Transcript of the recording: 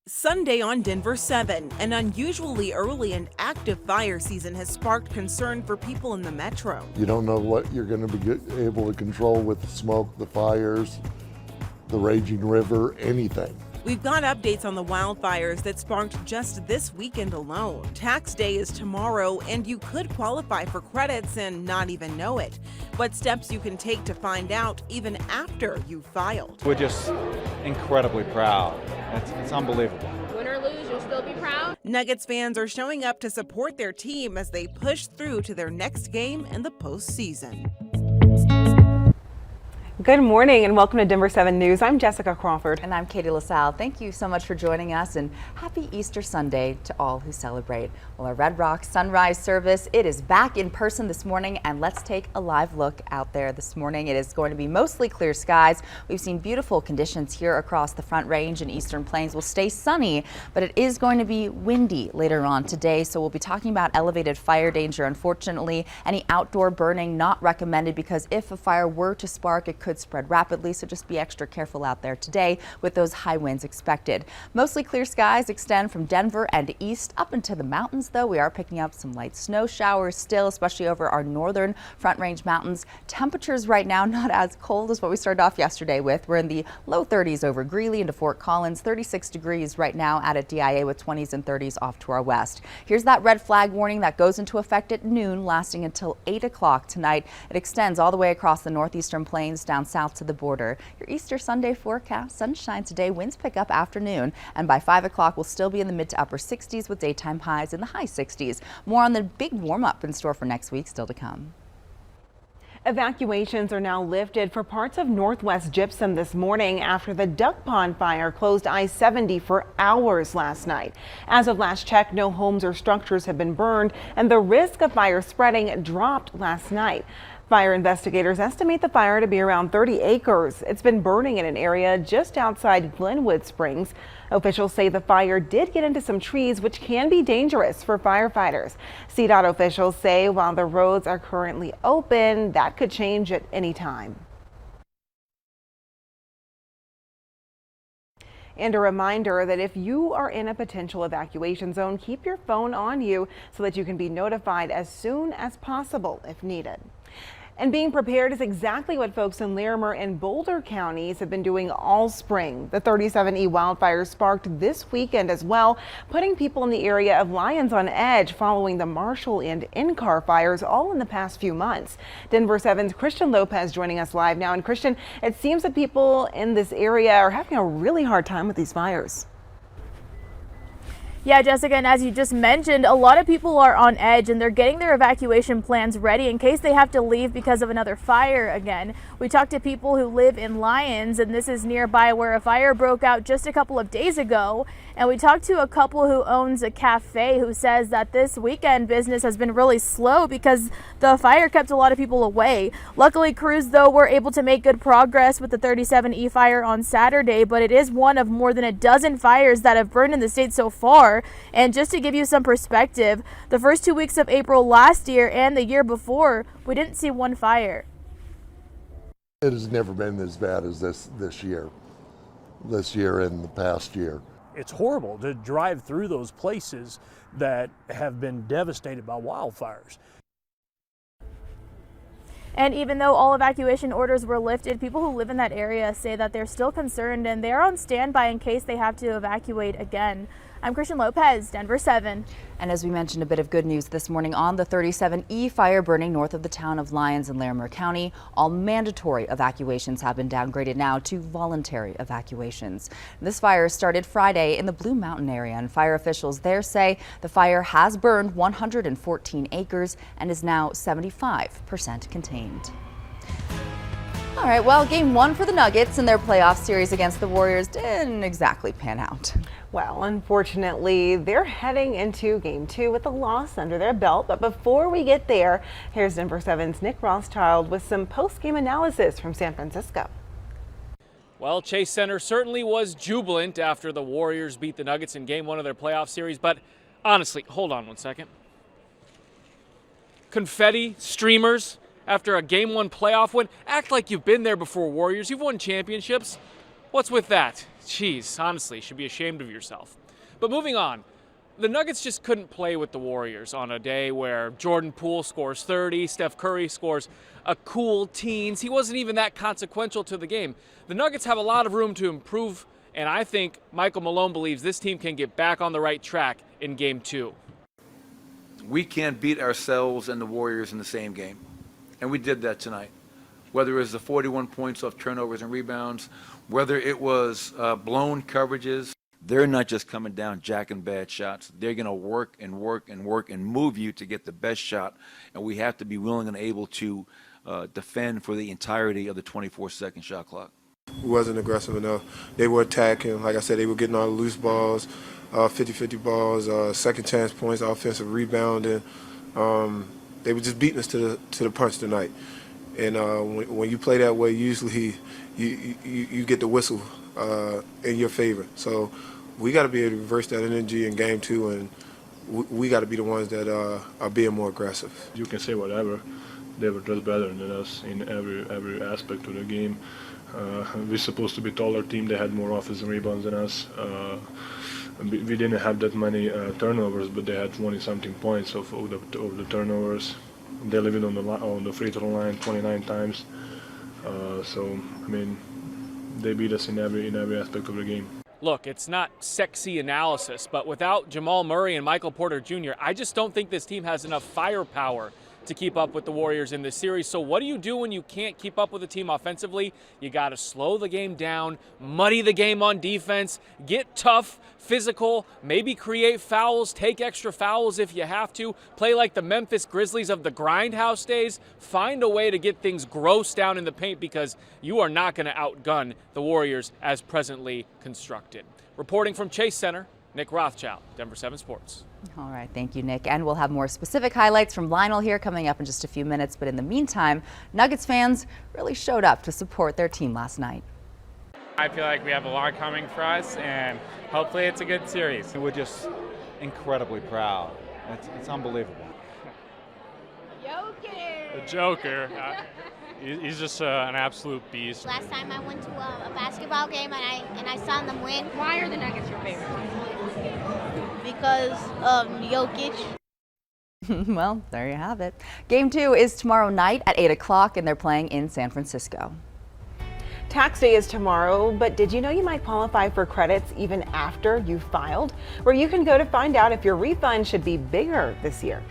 Sunday on Denver 7, an unusually early and active fire season has sparked concern for people in the metro. You don't know what you're going to be able to control with the smoke, the fires, the raging river, anything. We've got updates on the wildfires that sparked just this weekend alone. Tax day is tomorrow, and you could qualify for credits and not even know it. What steps you can take to find out even after you've filed. We're just incredibly proud. It's unbelievable. Win or lose, you'll still be proud. Nuggets fans are showing up to support their team as they push through to their next game in the postseason. Good morning and welcome to Denver 7 News. I'm Jessica Crawford. And I'm Katie LaSalle. Thank you so much for joining us and happy Easter Sunday to all who celebrate. Well, our Red Rock Sunrise service, it is back in person this morning, and let's take a live look out there this morning. It is going to be mostly clear skies. We've seen beautiful conditions here across the Front Range and Eastern Plains. Will stay sunny, but it is going to be windy later on today. So we'll be talking about elevated fire danger. Unfortunately, any outdoor burning not recommended because if a fire were to spark, it could spread rapidly, so just be extra careful out there today with those high winds expected. Mostly clear skies extend from Denver and east up into the mountains, though. We are picking up some light snow showers still, especially over our northern Front Range mountains. Temperatures right now not as cold as what we started off yesterday with. We're in the low 30s over Greeley into Fort Collins, 36 degrees right now at DIA with 20s and 30s off to our west. Here's that red flag warning that goes into effect at noon, lasting until 8 o'clock tonight. It extends all the way across the northeastern plains down south to the border. Your Easter Sunday forecast: sunshine today, winds pick up afternoon, and by 5 o'clock we'll still be in the mid to upper 60s with daytime highs in the high 60s. More on the big warm up in store for next week still to come. Evacuations are now lifted for parts of Northwest Gypsum this morning after the Duck Pond fire closed I-70 for hours last night. As of last check, no homes or structures have been burned, and the risk of fire spreading dropped last night. Fire investigators estimate the fire to be around 30 acres. It's been burning in an area just outside Glenwood Springs. Officials say the fire did get into some trees, which can be dangerous for firefighters. CDOT officials say while the roads are currently open, that could change at any time. And a reminder that if you are in a potential evacuation zone, keep your phone on you so that you can be notified as soon as possible if needed. And being prepared is exactly what folks in Larimer and Boulder counties have been doing all spring. The 37E wildfire sparked this weekend as well, putting people in the area of Lyons on edge following the Marshall and In-Car fires all in the past few months. Denver 7's Christian Lopez joining us live now. And Christian, it seems that people in this area are having a really hard time with these fires. Yeah, Jessica, and as you just mentioned, a lot of people are on edge and they're getting their evacuation plans ready in case they have to leave because of another fire again. We talked to people who live in Lyons, and this is nearby where a fire broke out just a couple of days ago. And we talked to a couple who owns a cafe who says that this weekend business has been really slow because the fire kept a lot of people away. Luckily, crews, though, were able to make good progress with the 37E fire on Saturday, but it is one of more than a dozen fires that have burned in the state so far. And just to give you some perspective, the first 2 weeks of April last year and the year before, we didn't see one fire. It has never been as bad as this year and the past year. It's horrible to drive through those places that have been devastated by wildfires. And even though all evacuation orders were lifted, people who live in that area say that they're still concerned and they're on standby in case they have to evacuate again. I'm Christian Lopez, Denver 7. And as we mentioned, a bit of good news this morning on the 37E fire burning north of the town of Lyons in Larimer County. All mandatory evacuations have been downgraded now to voluntary evacuations. This fire started Friday in the Blue Mountain area, and fire officials there say the fire has burned 114 acres and is now 75% contained. All right, well, game one for the Nuggets in their playoff series against the Warriors didn't exactly pan out. Well, unfortunately, they're heading into game two with a loss under their belt. But before we get there, here's Denver 7's Nick Rothschild with some post-game analysis from San Francisco. Well, Chase Center certainly was jubilant after the Warriors beat the Nuggets in game one of their playoff series. But honestly, hold on one second. Confetti, streamers, after a game one playoff win. Act like you've been there before, Warriors. You've won championships. What's with that? Jeez, honestly, you should be ashamed of yourself. But moving on, the Nuggets just couldn't play with the Warriors on a day where Jordan Poole scores 30, Steph Curry scores a cool teens. He wasn't even that consequential to the game. The Nuggets have a lot of room to improve, and I think Michael Malone believes this team can get back on the right track in Game 2. We can't beat ourselves and the Warriors in the same game, and we did that tonight. Whether it was the 41 points off turnovers and rebounds, whether it was blown coverages, they're not just coming down jacking bad shots. They're going to work and work and work and move you to get the best shot, and we have to be willing and able to defend for the entirety of the 24-second shot clock. We wasn't aggressive enough. They were attacking. Like I said, they were getting all the loose balls, 50-50 balls, second chance points, offensive rebounding. They were just beating us to the punch tonight. And when you play that way, usually you get the whistle in your favor. So we got to be able to reverse that energy in Game 2, and we got to be the ones that are being more aggressive. You can say whatever. They were just better than us in every aspect of the game. We're supposed to be a taller team. They had more offensive rebounds than us. We didn't have that many turnovers, but they had 20-something points of the turnovers. They lived on the free throw line 29 times. So I mean, they beat us in every aspect of the game. Look, it's not sexy analysis, but without Jamal Murray and Michael Porter Jr., I just don't think this team has enough firepower to keep up with the Warriors in this series. So what do you do when you can't keep up with a team offensively? You got to slow the game down, muddy the game on defense, get tough, physical, maybe create fouls, take extra fouls if you have to, play like the Memphis Grizzlies of the grindhouse days, find a way to get things gross down in the paint, because you are not going to outgun the Warriors as presently constructed. Reporting from Chase Center, Nick Rothschild, Denver 7 Sports. All right, thank you, Nick. And we'll have more specific highlights from Lionel here coming up in just a few minutes. But in the meantime, Nuggets fans really showed up to support their team last night. I feel like we have a lot coming for us, and hopefully it's a good series. We're just incredibly proud. It's unbelievable. The Joker. He's just an absolute beast. Last time I went to a basketball game and I saw them win. Why are the Nuggets your favorite? Because Jokic. Well, there you have it. Game 2 is tomorrow night at 8 o'clock, and they're playing in San Francisco. Tax day is tomorrow, but did you know you might qualify for credits even after you filed? Where you can go to find out if your refund should be bigger this year.